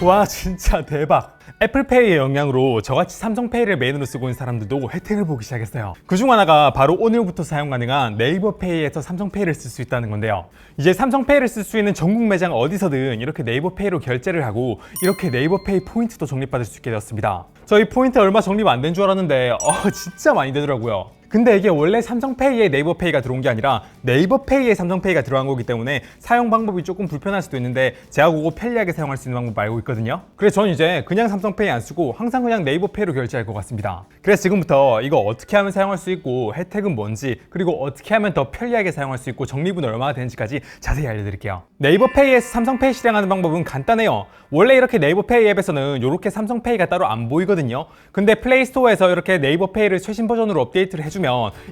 와 진짜 대박. 애플페이의 영향으로 저같이 삼성페이를 메인으로 쓰고 있는 사람들도 혜택을 보기 시작했어요. 그중 하나가 바로 오늘부터 사용 가능한 네이버페이에서 삼성페이를 쓸 수 있다는 건데요. 이제 삼성페이를 쓸 수 있는 전국 매장 어디서든 이렇게 네이버페이로 결제를 하고 이렇게 네이버페이 포인트도 적립받을 수 있게 되었습니다. 저희 포인트 얼마 적립 안 된 줄 알았는데 진짜 많이 되더라고요. 근데 이게 원래 삼성페이에 네이버페이가 들어온 게 아니라 네이버페이에 삼성페이가 들어간 거기 때문에 사용 방법이 조금 불편할 수도 있는데 제가 그거 편리하게 사용할 수 있는 방법 알고 있거든요. 그래서 저는 이제 그냥 삼성페이 안 쓰고 항상 그냥 네이버페이로 결제할 것 같습니다. 그래서 지금부터 이거 어떻게 하면 사용할 수 있고 혜택은 뭔지 그리고 어떻게 하면 더 편리하게 사용할 수 있고 적립은 얼마나 되는지까지 자세히 알려드릴게요. 네이버페이에서 삼성페이 실행하는 방법은 간단해요. 원래 이렇게 네이버페이 앱에서는 이렇게 삼성페이가 따로 안 보이거든요. 근데 플레이스토어에서 이렇게 네이버페이를 최신 버전으로 업데이트를 해주면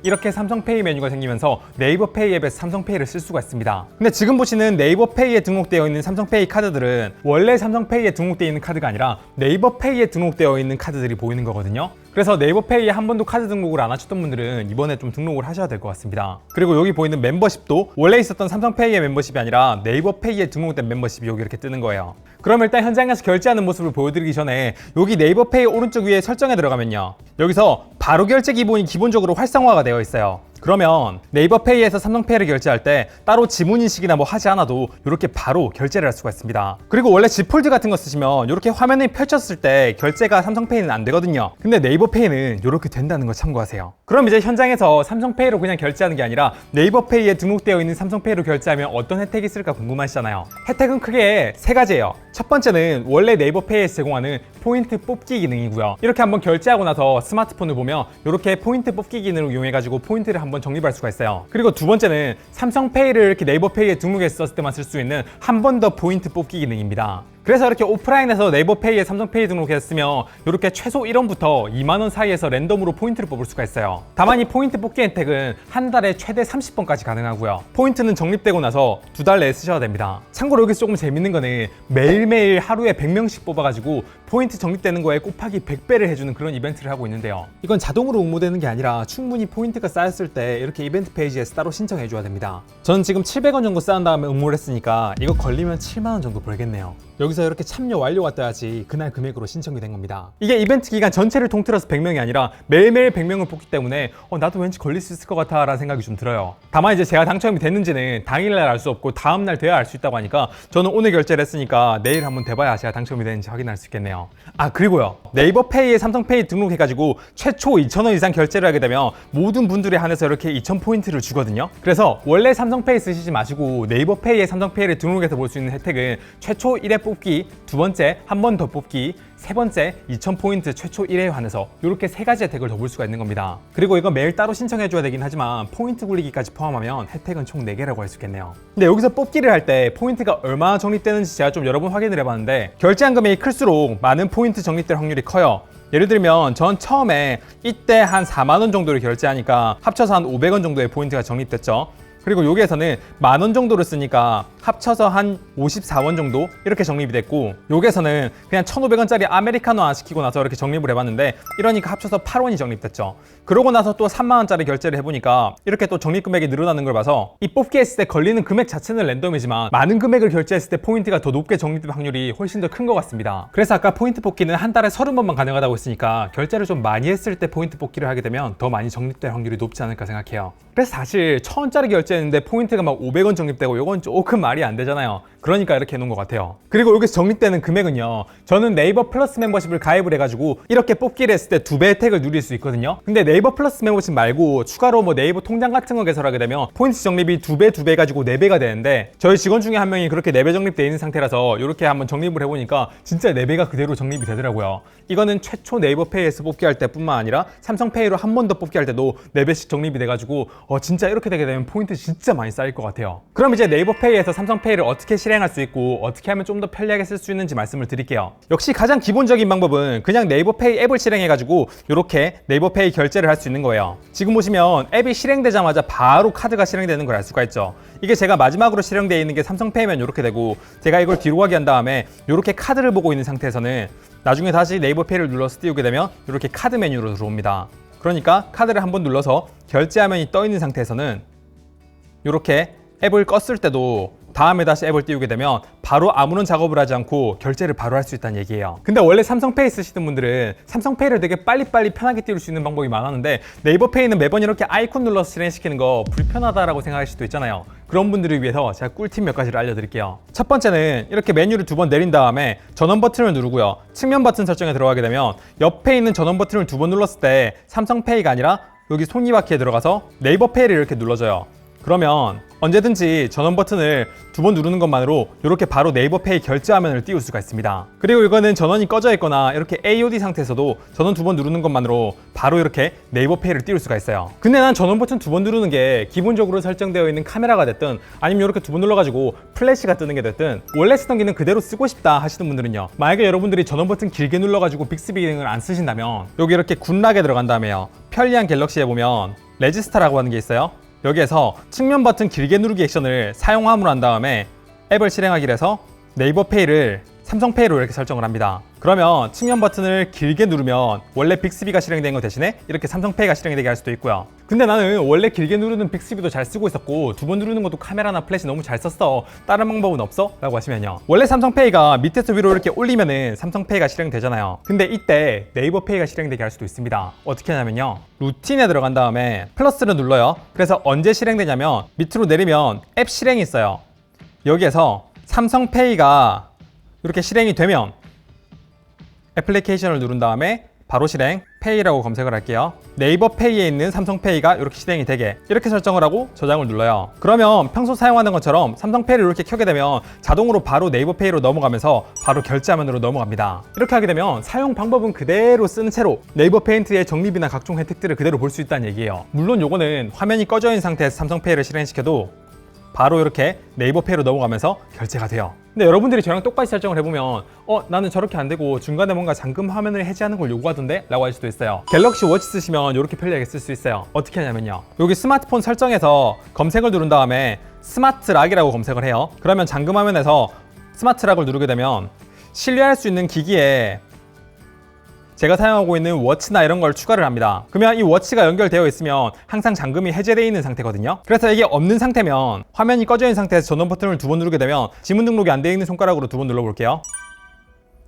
이렇게 삼성페이 메뉴가 생기면서 네이버페이 앱에서 삼성페이를 쓸 수가 있습니다. 근데 지금 보시는 네이버페이에 등록되어 있는 삼성페이 카드들은 원래 삼성페이에 등록되어 있는 카드가 아니라 네이버페이에 등록되어 있는 카드들이 보이는 거거든요. 그래서 네이버페이에 한 번도 카드 등록을 안 하셨던 분들은 이번에 좀 등록을 하셔야 될 것 같습니다. 그리고 여기 보이는 멤버십도 원래 있었던 삼성페이의 멤버십이 아니라 네이버페이에 등록된 멤버십이 여기 이렇게 뜨는 거예요. 그럼 일단 현장에서 결제하는 모습을 보여드리기 전에 여기 네이버페이 오른쪽 위에 설정에 들어가면요, 여기서 바로 결제 기본이 기본적으로 활성화가 되어 있어요. 그러면 네이버페이에서 삼성페이를 결제할 때 따로 지문인식이나 뭐 하지 않아도 이렇게 바로 결제를 할 수가 있습니다. 그리고 원래 G폴드 같은 거 쓰시면 이렇게 화면을 펼쳤을 때 결제가 삼성페이는 안 되거든요. 근데 네이버페이는 이렇게 된다는 거 참고하세요. 그럼 이제 현장에서 삼성페이로 그냥 결제하는 게 아니라 네이버페이에 등록되어 있는 삼성페이로 결제하면 어떤 혜택이 있을까 궁금하시잖아요. 혜택은 크게 세 가지예요. 첫 번째는 원래 네이버페이에서 제공하는 포인트 뽑기 기능이고요. 이렇게 한번 결제하고 나서 스마트폰을 보면 이렇게 포인트 뽑기 기능을 이용해가지고 포인트를 한번 적립할 수가 있어요. 그리고 두 번째는 삼성페이를 이렇게 네이버페이에 등록했었을 때만 쓸 수 있는 한 번 더 포인트 뽑기 기능입니다. 그래서 이렇게 오프라인에서 네이버페이에 삼성페이 등록했으면 이렇게 최소 1원부터 2만원 사이에서 랜덤으로 포인트를 뽑을 수가 있어요. 다만 이 포인트 뽑기 혜택은 한 달에 최대 30번까지 가능하고요. 포인트는 적립되고 나서 2달 내에 쓰셔야 됩니다. 참고로 여기서 조금 재밌는 거는 매일매일 하루에 100명씩 뽑아가지고 포인트 적립되는 거에 곱하기 100배를 해주는 그런 이벤트를 하고 있는데요. 이건 자동으로 응모되는 게 아니라 충분히 포인트가 쌓였을 때 이렇게 이벤트 페이지에서 따로 신청해 줘야 됩니다. 저는 지금 700원 정도 쌓은 다음에 응모를 했으니까 이거 걸리면 7만원 정도 벌겠네요. 여기서 이렇게 참여 완료가 떠야지 그날 금액으로 신청이 된 겁니다. 이게 이벤트 기간 전체를 통틀어서 100명이 아니라 매일매일 100명을 뽑기 때문에 나도 왠지 걸릴 수 있을 것 같아 라는 생각이 좀 들어요. 다만 이제 제가 당첨이 됐는지는 당일날 알 수 없고 다음날 돼야 알 수 있다고 하니까 저는 오늘 결제를 했으니까 내일 한번 돼봐야 제가 당첨이 되는지 확인할 수 있겠네요. 아 그리고요, 네이버페이에 삼성페이 등록해가지고 최초 2,000원 이상 결제를 하게 되면 모든 분들에 한해서 이렇게 2,000포인트를 주거든요. 그래서 원래 삼성페이 쓰시지 마시고 네이버페이에 삼성페이를 등록해서 볼 수 있는 혜택은 최초 1회 뽑기, 두 번째 한 번 더 뽑기, 세 번째 2,000포인트 최초 1회에 한해서 이렇게 세 가지 혜택을 더 볼 수가 있는 겁니다. 그리고 이거 매일 따로 신청해줘야 되긴 하지만 포인트 굴리기까지 포함하면 혜택은 총 4개라고 할 수 있겠네요. 근데 여기서 뽑기를 할 때 포인트가 얼마나 적립되는지 제가 좀 여러 번 확인을 해봤는데 결제한 금액이 클수록 많은 포인트 적립될 확률이 커요. 예를 들면 전 처음에 이때 한 4만원 정도를 결제하니까 합쳐서 한 500원 정도의 포인트가 적립됐죠. 그리고 여기에서는 만원 정도를 쓰니까 합쳐서 한 54원 정도 이렇게 적립이 됐고, 여기에서는 그냥 1,500원짜리 아메리카노 안 시키고 나서 이렇게 적립을 해봤는데 이러니까 합쳐서 8원이 적립됐죠. 그러고 나서 또 3만원짜리 결제를 해보니까 이렇게 또 적립 금액이 늘어나는 걸 봐서 이 뽑기 했을 때 걸리는 금액 자체는 랜덤이지만 많은 금액을 결제했을 때 포인트가 더 높게 적립될 확률이 훨씬 더 큰 것 같습니다. 그래서 아까 포인트 뽑기는 한 달에 30번만 가능하다고 했으니까 결제를 좀 많이 했을 때 포인트 뽑기를 하게 되면 더 많이 적립될 확률이 높지 않을까 생각해요. 그래서 사실 1,000원짜리 결제했는데 포인트가 막 500원 적립되고 이건 조금 말이 안 되잖아요. 그러니까 이렇게 해놓은 것 같아요. 그리고 여기서 적립되는 금액은요, 저는 네이버 플러스 멤버십을 가입을 해가지고 이렇게 뽑기를 했을 때 2배 혜택을 누릴 수 있거든요. 근데 네이버 플러스 멤버십 말고 추가로 뭐 네이버 통장 같은 거 개설하게 되면 포인트 적립이 2배 가지고 4배가 되는데 저희 직원 중에 한 명이 그렇게 4배 적립되어 있는 상태라서 이렇게 한번 적립을 해보니까 진짜 4배가 그대로 적립이 되더라고요. 이거는 최초 네이버페이에서 뽑기 할 때뿐만 아니라 삼성페이로 한 번 더 뽑기 할 때도 4배씩 적립이 돼가지고 진짜 이렇게 되게 되면 포인트 진짜 많이 쌓일 것 같아요. 그럼 이제 네이버페이에서 삼성페이를 어떻게 실행할 수 있고 어떻게 하면 좀 더 편리하게 쓸 수 있는지 말씀을 드릴게요. 역시 가장 기본적인 방법은 그냥 네이버페이 앱을 실행해가지고 이렇게 네이버페이 결제를 할 수 있는 거예요. 지금 보시면 앱이 실행되자마자 바로 카드가 실행되는 걸 알 수가 있죠. 이게 제가 마지막으로 실행되어 있는 게 삼성페이면 이렇게 되고, 제가 이걸 뒤로 가게 한 다음에 이렇게 카드를 보고 있는 상태에서는 나중에 다시 네이버페이를 눌러서 띄우게 되면 이렇게 카드 메뉴로 들어옵니다. 그러니까 카드를 한번 눌러서 결제 화면이 떠 있는 상태에서는 이렇게 앱을 껐을 때도 다음에 다시 앱을 띄우게 되면 바로 아무런 작업을 하지 않고 결제를 바로 할 수 있다는 얘기예요. 근데 원래 삼성페이 쓰시던 분들은 삼성페이를 되게 빨리빨리 편하게 띄울 수 있는 방법이 많았는데 네이버페이는 매번 이렇게 아이콘 눌러서 실행시키는 거 불편하다라고 생각할 수도 있잖아요. 그런 분들을 위해서 제가 꿀팁 몇 가지를 알려드릴게요. 첫 번째는 이렇게 메뉴를 2번 내린 다음에 전원 버튼을 누르고요. 측면 버튼 설정에 들어가게 되면 옆에 있는 전원 버튼을 2번 눌렀을 때 삼성페이가 아니라 여기 손이바퀴에 들어가서 네이버페이를 이렇게 눌러줘요. 그러면 언제든지 전원 버튼을 2번 누르는 것만으로 이렇게 바로 네이버페이 결제 화면을 띄울 수가 있습니다. 그리고 이거는 전원이 꺼져 있거나 이렇게 AOD 상태에서도 전원 2번 누르는 것만으로 바로 이렇게 네이버페이를 띄울 수가 있어요. 근데 난 전원 버튼 2번 누르는 게 기본적으로 설정되어 있는 카메라가 됐든 아니면 이렇게 2번 눌러가지고 플래시가 뜨는 게 됐든 원래 쓰던 기능 그대로 쓰고 싶다 하시는 분들은요, 만약에 여러분들이 전원 버튼 길게 눌러가지고 빅스비 기능을 안 쓰신다면 여기 이렇게 굿락에 들어간 다음에요, 편리한 갤럭시에 보면 레지스타라고 하는 게 있어요. 여기에서 측면 버튼 길게 누르기 액션을 사용함으로 한 다음에 앱을 실행하기로 해서 네이버페이를 삼성페이로 이렇게 설정을 합니다. 그러면 측면 버튼을 길게 누르면 원래 빅스비가 실행된 거 대신에 이렇게 삼성페이가 실행되게 할 수도 있고요. 근데 나는 원래 길게 누르는 빅스비도 잘 쓰고 있었고 2번 누르는 것도 카메라나 플래시 너무 잘 썼어, 다른 방법은 없어? 라고 하시면요, 원래 삼성페이가 밑에서 위로 이렇게 올리면은 삼성페이가 실행되잖아요. 근데 이때 네이버페이가 실행되게 할 수도 있습니다. 어떻게 하냐면요, 루틴에 들어간 다음에 플러스를 눌러요. 그래서 언제 실행되냐면 밑으로 내리면 앱 실행이 있어요. 여기에서 삼성페이가 이렇게 실행이 되면 애플리케이션을 누른 다음에 바로 실행, 페이라고 검색을 할게요. 네이버페이에 있는 삼성페이가 이렇게 실행이 되게 이렇게 설정을 하고 저장을 눌러요. 그러면 평소 사용하는 것처럼 삼성페이를 이렇게 켜게 되면 자동으로 바로 네이버페이로 넘어가면서 바로 결제화면으로 넘어갑니다. 이렇게 하게 되면 사용 방법은 그대로 쓴 채로 네이버 페인트의 적립이나 각종 혜택들을 그대로 볼 수 있다는 얘기예요. 물론 요거는 화면이 꺼져 있는 상태에서 삼성페이를 실행시켜도 바로 이렇게 네이버페이로 넘어가면서 결제가 돼요. 근데 여러분들이 저랑 똑같이 설정을 해보면 나는 저렇게 안 되고 중간에 뭔가 잠금 화면을 해제하는 걸 요구하던데? 라고 할 수도 있어요. 갤럭시 워치 쓰시면 이렇게 편리하게 쓸 수 있어요. 어떻게 하냐면요, 여기 스마트폰 설정에서 검색을 누른 다음에 스마트 락이라고 검색을 해요. 그러면 잠금 화면에서 스마트 락을 누르게 되면 신뢰할 수 있는 기기에 제가 사용하고 있는 워치나 이런 걸 추가를 합니다. 그러면 이 워치가 연결되어 있으면 항상 잠금이 해제되어 있는 상태거든요. 그래서 이게 없는 상태면 화면이 꺼져 있는 상태에서 전원 버튼을 2번 누르게 되면 지문 등록이 안 되어 있는 손가락으로 2번 눌러볼게요.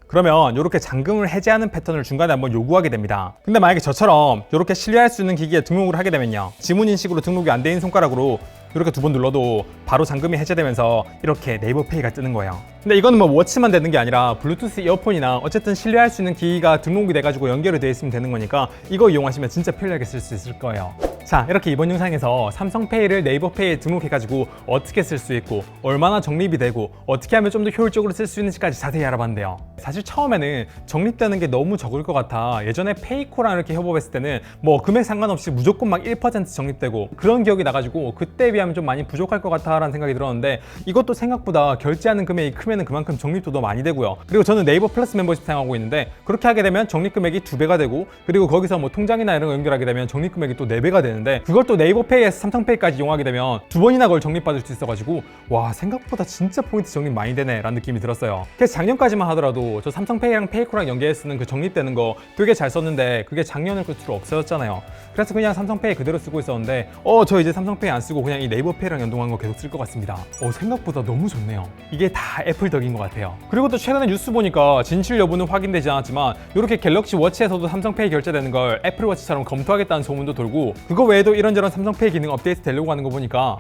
그러면 이렇게 잠금을 해제하는 패턴을 중간에 한번 요구하게 됩니다. 근데 만약에 저처럼 이렇게 신뢰할 수 있는 기기에 등록을 하게 되면요, 지문 인식으로 등록이 안 되어 있는 손가락으로 이렇게 2번 눌러도 바로 잠금이 해제되면서 이렇게 네이버페이가 뜨는 거예요. 근데 이거는 뭐 워치만 되는 게 아니라 블루투스 이어폰이나 어쨌든 신뢰할 수 있는 기기가 등록이 돼가지고 연결이 되어 있으면 되는 거니까 이거 이용하시면 진짜 편리하게 쓸 수 있을 거예요. 자, 이렇게 이번 영상에서 삼성페이를 네이버페이에 등록해가지고 어떻게 쓸 수 있고 얼마나 적립이 되고 어떻게 하면 좀 더 효율적으로 쓸 수 있는지까지 자세히 알아봤는데요. 사실 처음에는 적립되는 게 너무 적을 것 같아 예전에 페이코랑 이렇게 협업했을 때는 뭐 금액 상관없이 무조건 막 1% 적립되고 그런 기억이 나가지고 그때에 비하면 좀 많이 부족할 것 같아 라는 생각이 들었는데, 이것도 생각보다 결제하는 금액이 크면 그만큼 적립도 더 많이 되고요. 그리고 저는 네이버 플러스 멤버십 사용하고 있는데 그렇게 하게 되면 적립 금액이 2배가 되고, 그리고 거기서 뭐 통장이나 이런 거 연결하게 되면 적립 금액이 또 4배가 되는데, 그걸 또 네이버페이에서 삼성페이까지 이용하게 되면 2번이나 그걸 적립받을 수 있어가지고 와, 생각보다 진짜 포인트 적립 많이 되네 라는 느낌이 들었어요. 그래서 작년까지만 하더라도 저 삼성페이랑 페이코랑 연계해서 쓰는 그 적립되는 거 되게 잘 썼는데 그게 작년을 끝으로 없어졌잖아요. 그래서 그냥 삼성페이 그대로 쓰고 있었는데 저 이제 삼성페이 안 쓰고 그냥 이 네이버페이랑 연동한 거 계속 쓸 것 같습니다. 생각보다 너무 좋네요. 이게 다 애플 덕인 것 같아요. 그리고 또 최근에 뉴스 보니까 진실 여부는 확인되지 않았지만 이렇게 갤럭시 워치에서도 삼성페이 결제되는 걸 애플워치처럼 검토하겠다는 소문도 돌고, 그거 외에도 이런저런 삼성페이 기능 업데이트 되려고 하는 거 보니까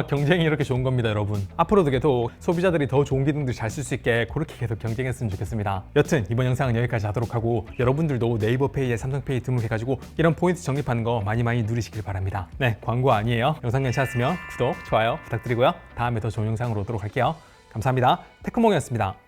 경쟁이 이렇게 좋은 겁니다, 여러분. 앞으로도 계속 소비자들이 더 좋은 기능들 잘 쓸 수 있게 그렇게 계속 경쟁했으면 좋겠습니다. 여튼 이번 영상은 여기까지 하도록 하고, 여러분들도 네이버페이에 삼성페이 등록해가지고 이런 포인트 적립하는 거 많이 누리시길 바랍니다. 네, 광고 아니에요. 영상 괜찮았으면 구독, 좋아요 부탁드리고요. 다음에 더 좋은 영상으로 오도록 할게요. 감사합니다. 테크몽이었습니다.